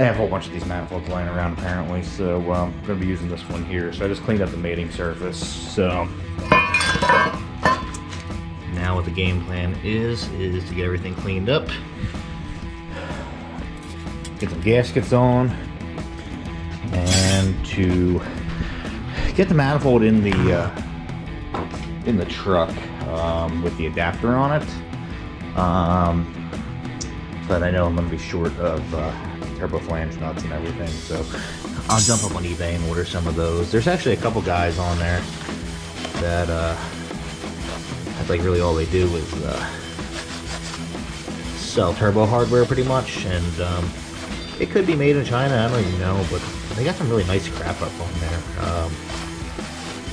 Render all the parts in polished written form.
have a whole bunch of these manifolds lying around apparently, so I'm going to be using this one here. So I just cleaned up the mating surface. So now what the game plan is to get everything cleaned up, get some gaskets on, and to get the manifold in the truck with the adapter on it. But I know I'm going to be short of turbo flange nuts and everything, so I'll jump up on eBay and order some of those. There's actually a couple guys on there that that's like really all they do is sell turbo hardware pretty much, and it could be made in China, I don't even know, but they got some really nice crap up on there.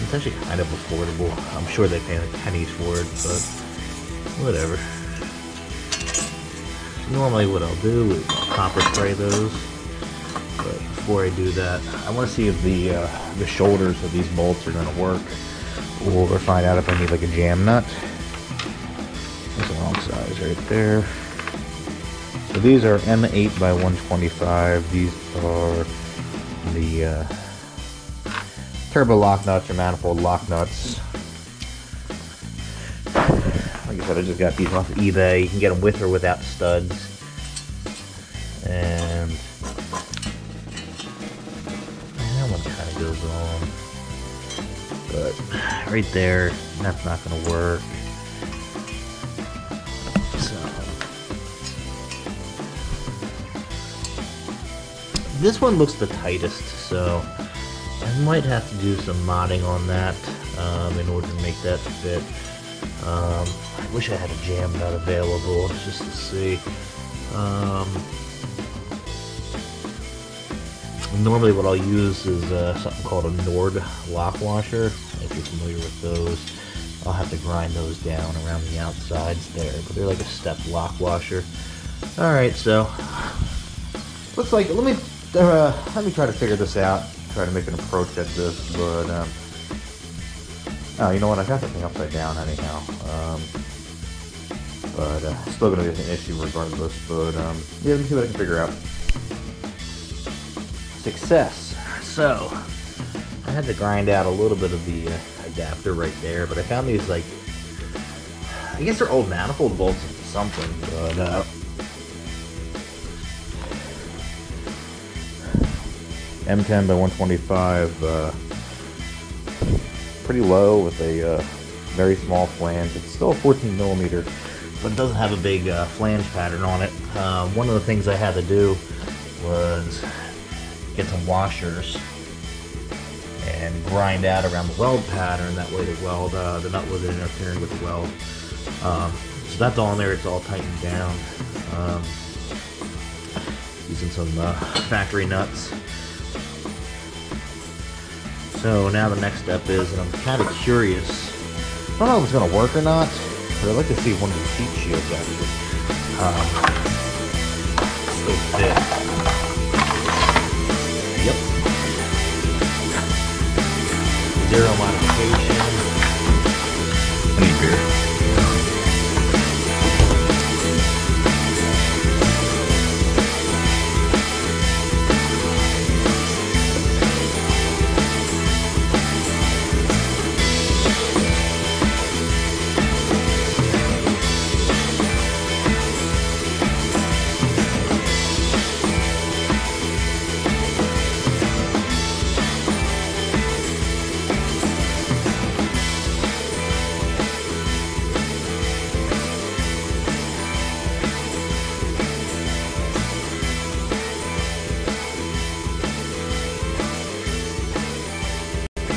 It's actually kind of affordable. I'm sure they pay like pennies for it, but whatever. Normally what I'll do is I'll copper spray those, but before I do that, I want to see if the shoulders of these bolts are going to work, or find out if I need like a jam nut. That's the wrong size right there. So these are M8 by 125. These are the turbo lock nuts or manifold lock nuts. Like I said, I just got these off of eBay. You can get them with or without studs. And that one kind of goes on. But right there, that's not going to work. So this one looks the tightest, so I might have to do some modding on that in order to make that fit. I wish I had a jam nut available just to see. Normally what I'll use is something called a Nord lock washer. If you're familiar with those, I'll have to grind those down around the outsides there, but they're like a step lock washer. Alright, so looks like, let me try to figure this out, try to make an approach at this, but oh, you know what, I got that thing upside down anyhow. But still gonna be an issue regardless, but yeah, let me see what I can figure out. Success. So I had to grind out a little bit of the adapter right there, but I found these, like, I guess they're old manifold bolts or something, but M10 by 125, pretty low with a very small flange. It's still a 14 millimeter, but it doesn't have a big flange pattern on it. One of the things I had to do was get some washers and grind out around the weld pattern. That way the weld, the nut wasn't interfering with the weld. So that's all in there. It's all tightened down. Using some factory nuts. So now the next step is, and I'm kind of curious, I don't know if it's going to work or not, but I'd like to see if one of these heat shields actually still fit. Yep. Zero modification. I need beer.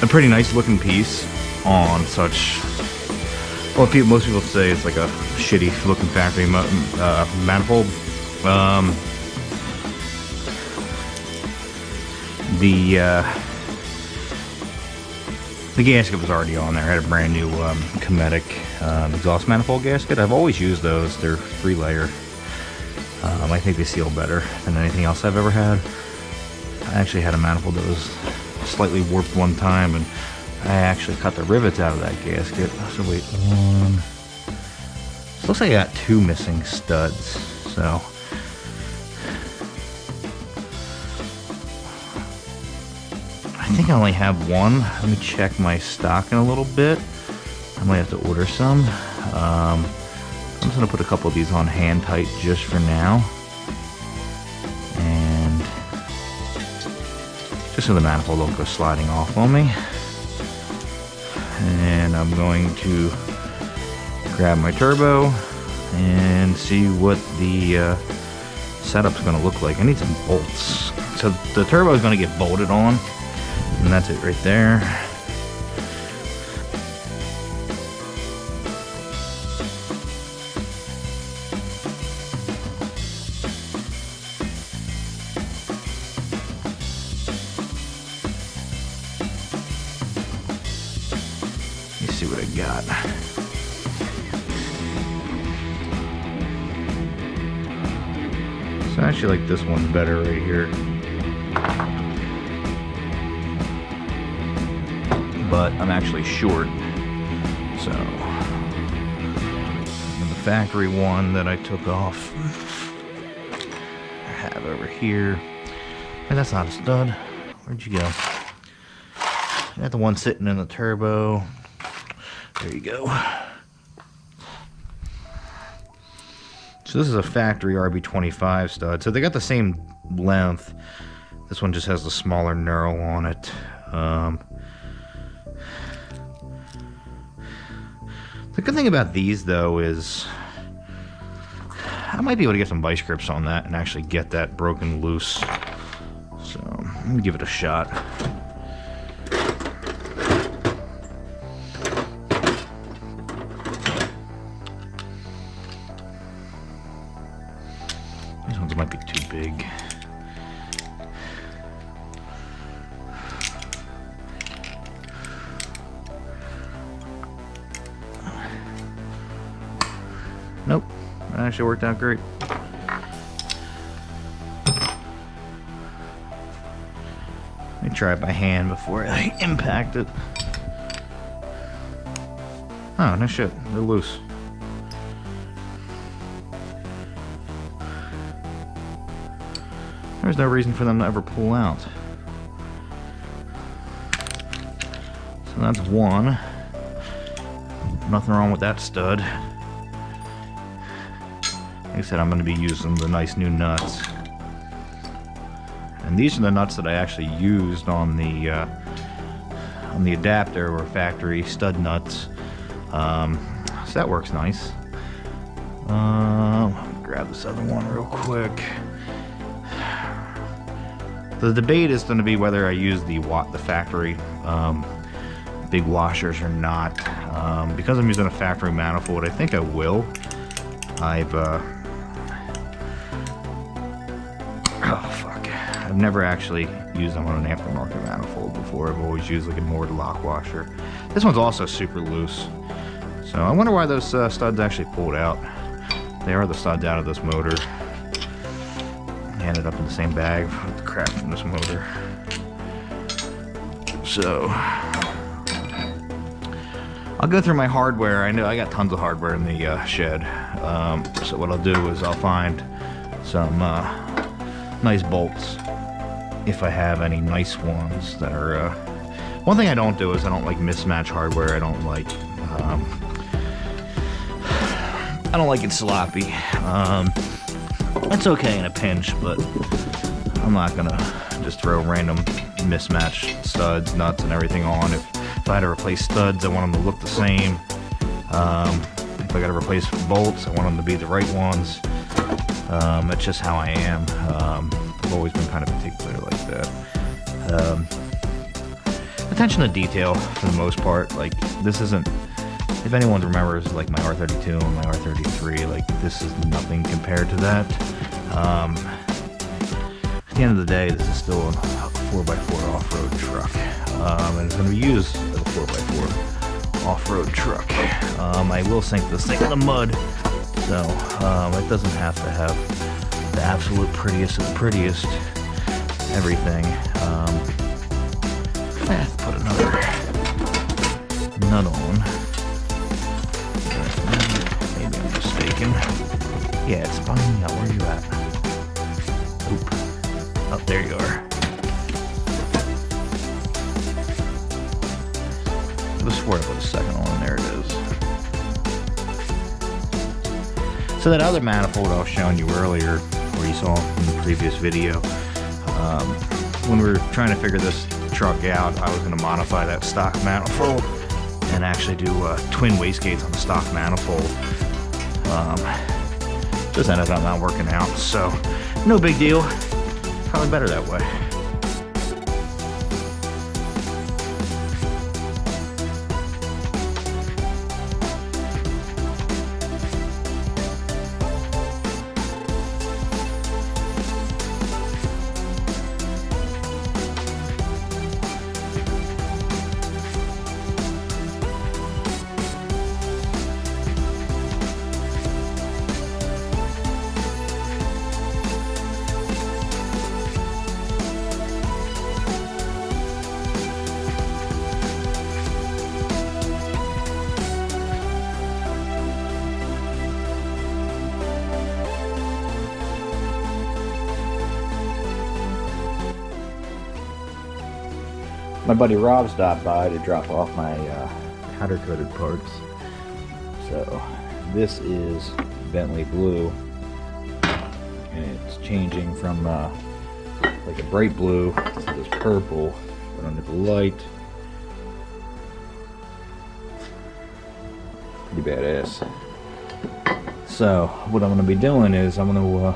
A pretty nice looking piece on such, well, most people say it's like a shitty looking factory manifold. The gasket was already on there. I had a brand new Cometic exhaust manifold gasket. I've always used those. They're 3-layer. I think they seal better than anything else I've ever had. I actually had a manifold that was slightly warped one time, and I actually cut the rivets out of that gasket. So wait, one. So looks like I got 2 missing studs. So think I only have one. Let me check my stock in a little bit. I might have to order some. I'm just going to put a couple of these on hand tight just for now. And just so the manifold don't go sliding off on me. And I'm going to grab my turbo and see what the setup's going to look like. I need some bolts. So the turbo is going to get bolted on, and that's it right there. Let's see what I got. So I actually like this one better right here. But I'm actually short. So and the factory one that I took off, I have over here. And that's not a stud. Where'd you go? Got the one sitting in the turbo. There you go. So this is a factory RB25 stud. So they got the same length. This one just has the smaller knurl on it. The good thing about these though is I might be able to get some vice grips on that and actually get that broken loose. So let me give it a shot. These ones might be too big. Nope, that actually worked out great. Let me try it by hand before I impact it. Oh, no shit, they're loose. There's no reason for them to ever pull out. So that's one. Nothing wrong with that stud. Like I said, I'm going to be using the nice new nuts. And these are the nuts that I actually used on the adapter or factory stud nuts. So that works nice. Grab this other one real quick. The debate is going to be whether I use the factory big washers or not. Because I'm using a factory manifold, I think I will. I've never actually used them on an aftermarket manifold before. I've always used like a Nord lock washer. This one's also super loose. So I wonder why those studs actually pulled out. They are the studs out of this motor. They ended up in the same bag with the crap from this motor. So I'll go through my hardware. I know I got tons of hardware in the shed. So what I'll do is I'll find some nice bolts, if I have any nice ones that are. One thing I don't do is I don't like mismatch hardware. I don't like it sloppy. It's okay in a pinch, but I'm not gonna just throw random mismatched studs, nuts, and everything on. If I had to replace studs, I want them to look the same. If I got to replace bolts, I want them to be the right ones. That's just how I am. I've always been kind of particular like that. Attention to detail for the most part. Like, this isn't, if anyone remembers like my R32 and my R33, like this is nothing compared to that. At the end of the day, this is still a 4x4 off-road truck. And it's going to be used as a 4x4 off-road truck. I will sink this thing in the mud, so it doesn't have to have the absolute prettiest of the prettiest everything. I have to put another nut on. Maybe I'm mistaken. Yeah, it's spinning out. Where are you at? Oop. Oh, there you are. I swore I put a second one. There it is. So that other manifold I was showing you earlier, or you saw in the previous video, when we were trying to figure this truck out, I was going to modify that stock manifold and actually do twin wastegates on the stock manifold. Just ended up not working out, so no big deal. Probably better that way. My buddy Rob stopped by to drop off my powder coated parts. So this is Bentley blue, and it's changing from like a bright blue to this purple, but under the light, pretty badass. So what I'm going to be doing is I want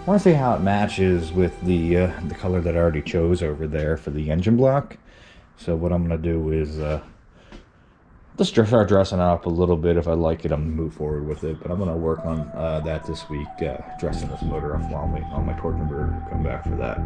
to see how it matches with the color that I already chose over there for the engine block. So what I'm going to do is just start dressing it up a little bit. If I like it, I'm going to move forward with it. But I'm going to work on that this week, dressing this motor up while on my torque converter to come back for that.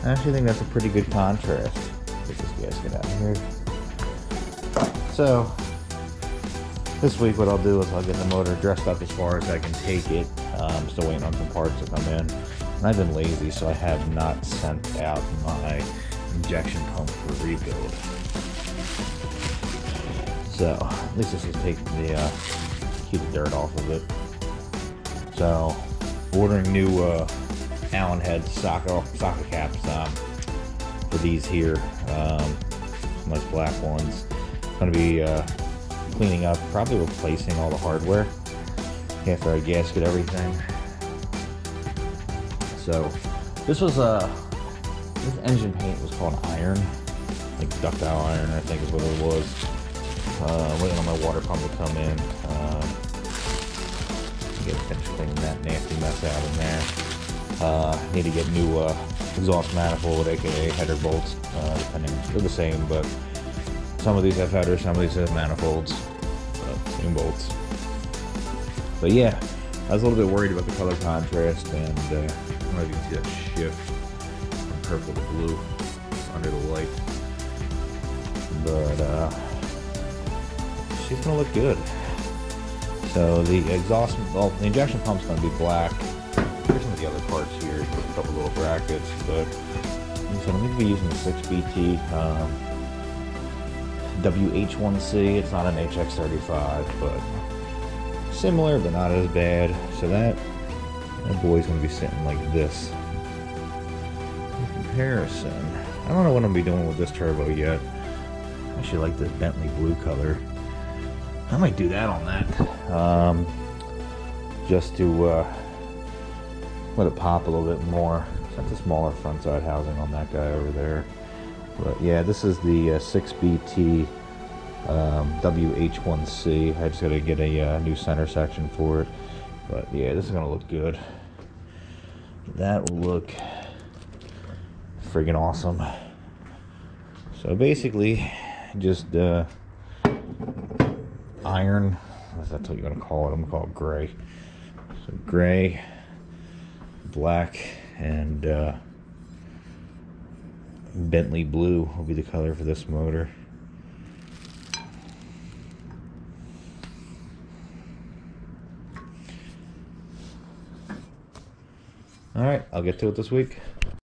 I actually think that's a pretty good contrast. Get this gasket out of here. So, this week what I'll do is I'll get the motor dressed up as far as I can take it. I'm still waiting on some parts to come in. And I've been lazy, so I have not sent out my injection pump for rebuild. So, at least this is taking the, keep the dirt off of it. So, ordering new Allen head socket caps for these here. Some nice black ones. Going to be cleaning up, probably replacing all the hardware after I gasket everything. So this was this engine paint was called iron, like ductile iron, I think is what it was. Waiting on my water pump to come in. Finish cleaning that nasty mess out in there. Need to get new exhaust manifold, aka header bolts. Depending, they're the same, but some of these have headers, some of these have manifolds, same bolts. But yeah, I was a little bit worried about the color contrast, and I don't know if you can see that shift from purple to blue under the light. But she's gonna look good. So the exhaust, well, the injection pump's gonna be black. Here's some of the other parts here, a couple little brackets, but so I'm gonna be using the 6BT WH1C. It's not an HX35, but similar, but not as bad. So that boy's gonna be sitting like this. In comparison, I don't know what I'm gonna be doing with this turbo yet. I actually like this Bentley blue color. I might do that on that, just to let it pop a little bit more. That's a smaller front side housing on that guy over there. But yeah, this is the 6BT WH1C. I just gotta get a new center section for it. But yeah, this is gonna look good. That will look friggin' awesome. So basically, just iron, that's what you're gonna call it. I'm gonna call it gray. So gray, black, and Bentley blue will be the color for this motor. Alright, I'll get to it this week.